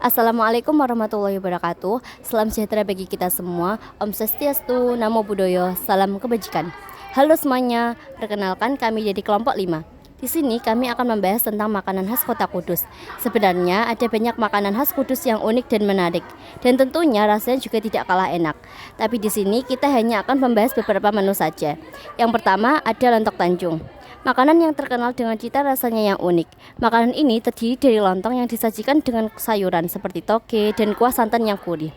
Assalamualaikum warahmatullahi wabarakatuh. Salam sejahtera bagi kita semua. Om Swastiastu, Namo Buddhaya, salam kebajikan. Halo semuanya, perkenalkan kami dari kelompok 5. Di sini kami akan membahas tentang makanan khas Kota Kudus. Sebenarnya ada banyak makanan khas Kudus yang unik dan menarik, dan tentunya rasanya juga tidak kalah enak. Tapi di sini kita hanya akan membahas beberapa menu saja. Yang pertama ada lontong Tanjung. Makanan yang terkenal dengan cita rasanya yang unik. Makanan ini terdiri dari lontong yang disajikan dengan sayuran seperti toge dan kuah santan yang gurih.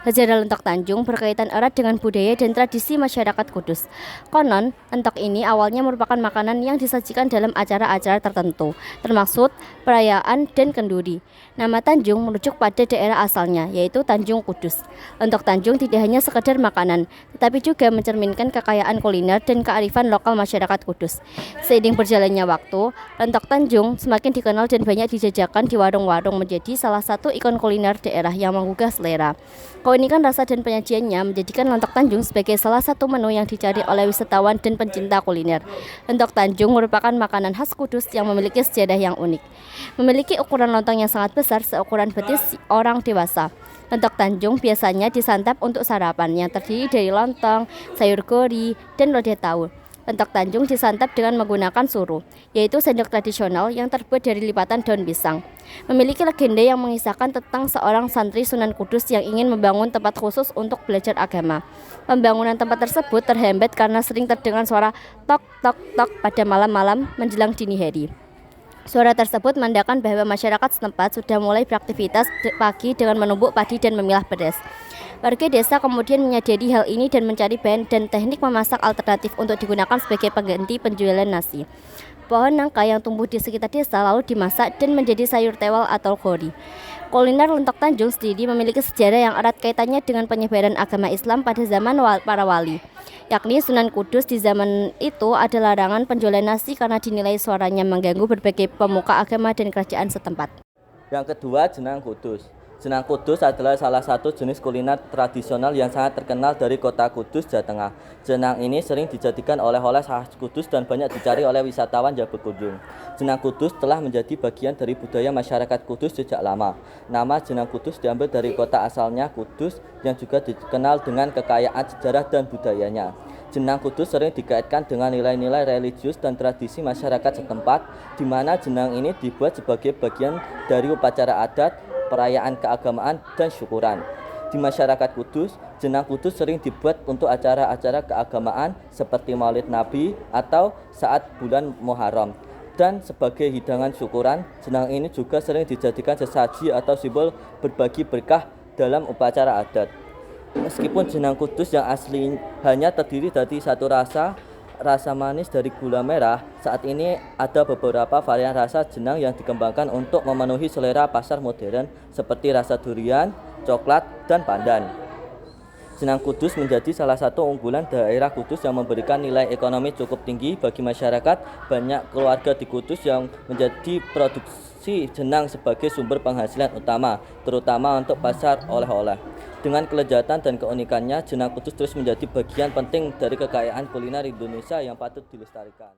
Sejarah lontong Tanjung berkaitan erat dengan budaya dan tradisi masyarakat Kudus. Konon, lontong ini awalnya merupakan makanan yang disajikan dalam acara-acara tertentu, termasuk perayaan dan kenduri. Nama Tanjung merujuk pada daerah asalnya, yaitu Tanjung Kudus. Lontong Tanjung tidak hanya sekedar makanan, tetapi juga mencerminkan kekayaan kuliner dan kearifan lokal masyarakat Kudus. Seiring berjalannya waktu, lontong Tanjung semakin dikenal dan banyak dijajakan di warung-warung, menjadi salah satu ikon kuliner daerah yang menggugah selera. Keunikan rasa dan penyajiannya menjadikan lontong Tanjung sebagai salah satu menu yang dicari oleh wisatawan dan pencinta kuliner. Lontong Tanjung merupakan makanan khas Kudus yang memiliki sejarah yang unik. Memiliki ukuran lontong yang sangat besar, seukuran betis orang dewasa. Lontong Tanjung biasanya disantap untuk sarapan yang terdiri dari lontong, sayur gori, dan lodeh tahu. Lontong Tanjung disantap dengan menggunakan suru, yaitu sendok tradisional yang terbuat dari lipatan daun pisang. Memiliki legenda yang mengisahkan tentang seorang santri Sunan Kudus yang ingin membangun tempat khusus untuk belajar agama. Pembangunan tempat tersebut terhambat karena sering terdengar suara tok tok tok pada malam-malam menjelang dini hari. Suara tersebut menandakan bahwa masyarakat setempat sudah mulai beraktivitas pagi dengan menumbuk padi dan memilah beras. Warga desa kemudian menyadari hal ini dan mencari bahan dan teknik memasak alternatif untuk digunakan sebagai pengganti penjualan nasi. Pohon nangka yang tumbuh di sekitar desa lalu dimasak dan menjadi sayur tewal atau gori. Kuliner lontong Tanjung sendiri memiliki sejarah yang erat kaitannya dengan penyebaran agama Islam pada zaman para wali, yakni Sunan Kudus. Di zaman itu ada larangan penjualan nasi karena dinilai suaranya mengganggu berbagai pemuka agama dan kerajaan setempat. Yang kedua, jenang Kudus. Jenang Kudus adalah salah satu jenis kuliner tradisional yang sangat terkenal dari Kota Kudus, Jawa Tengah. Jenang ini sering dijadikan oleh-oleh khas Kudus dan banyak dicari oleh wisatawan yang berkunjung. Jenang Kudus telah menjadi bagian dari budaya masyarakat Kudus sejak lama. Nama jenang Kudus diambil dari kota asalnya Kudus yang juga dikenal dengan kekayaan sejarah dan budayanya. Jenang Kudus sering dikaitkan dengan nilai-nilai religius dan tradisi masyarakat setempat, di mana jenang ini dibuat sebagai bagian dari upacara adat, perayaan keagamaan, dan syukuran. Di masyarakat Kudus, jenang Kudus sering dibuat untuk acara-acara keagamaan seperti Maulid Nabi atau saat bulan Muharram. Dan sebagai hidangan syukuran, jenang ini juga sering dijadikan sesaji atau simbol berbagi berkah dalam upacara adat. Meskipun jenang Kudus yang asli hanya terdiri dari satu rasa manis dari gula merah, saat ini ada beberapa varian rasa jenang yang dikembangkan untuk memenuhi selera pasar modern seperti rasa durian, coklat, dan pandan. Jenang Kudus menjadi salah satu unggulan daerah Kudus yang memberikan nilai ekonomi cukup tinggi bagi masyarakat. Banyak keluarga di Kudus yang menjadi produksi jenang sebagai sumber penghasilan utama, terutama untuk pasar oleh-oleh. Dengan kelezatan dan keunikannya, jenang Kudus terus menjadi bagian penting dari kekayaan kuliner Indonesia yang patut dilestarikan.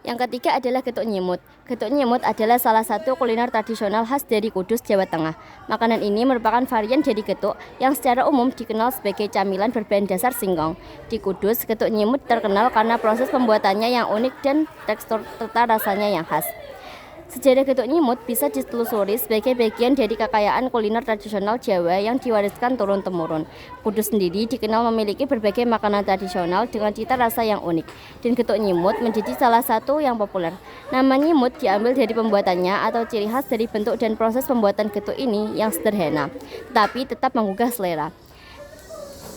Yang ketiga adalah getuk nyimut. Getuk nyimut adalah salah satu kuliner tradisional khas dari Kudus, Jawa Tengah. Makanan ini merupakan varian dari getuk yang secara umum dikenal sebagai camilan berbahan dasar singkong. Di Kudus, getuk nyimut terkenal karena proses pembuatannya yang unik dan tekstur serta rasanya yang khas. Sejarah getuk nyimut bisa ditelusuri sebagai bagian dari kekayaan kuliner tradisional Jawa yang diwariskan turun-temurun. Kudus sendiri dikenal memiliki berbagai makanan tradisional dengan cita rasa yang unik, dan getuk nyimut menjadi salah satu yang populer. Nama nyimut diambil dari pembuatannya atau ciri khas dari bentuk dan proses pembuatan getuk ini yang sederhana, tetapi tetap menggugah selera.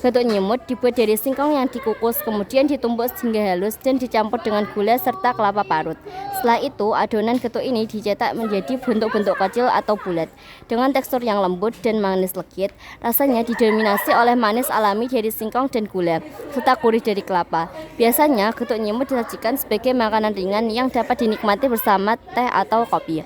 Getuk nyimut dibuat dari singkong yang dikukus, kemudian ditumbuk hingga halus dan dicampur dengan gula serta kelapa parut. Setelah itu, adonan getuk ini dicetak menjadi bentuk-bentuk kecil atau bulat. Dengan tekstur yang lembut dan manis legit, rasanya didominasi oleh manis alami dari singkong dan gula, serta gurih dari kelapa. Biasanya, getuk nyimut disajikan sebagai makanan ringan yang dapat dinikmati bersama teh atau kopi.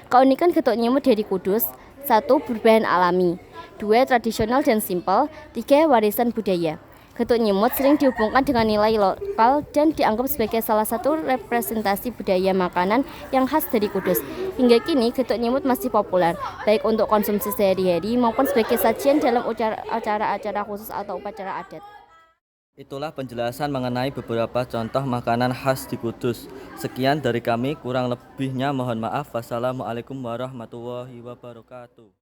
Keunikan getuk nyimut dari Kudus: 1. Berbahan alami, 2. Tradisional dan simpel, 3. Warisan budaya. Getuk nyemut sering dihubungkan dengan nilai lokal dan dianggap sebagai salah satu representasi budaya makanan yang khas dari Kudus. Hingga kini getuk nyemut masih populer, baik untuk konsumsi sehari-hari maupun sebagai sajian dalam acara-acara khusus atau upacara adat. Itulah penjelasan mengenai beberapa contoh makanan khas di Kudus. Sekian dari kami, kurang lebihnya mohon maaf. Wassalamualaikum warahmatullahi wabarakatuh.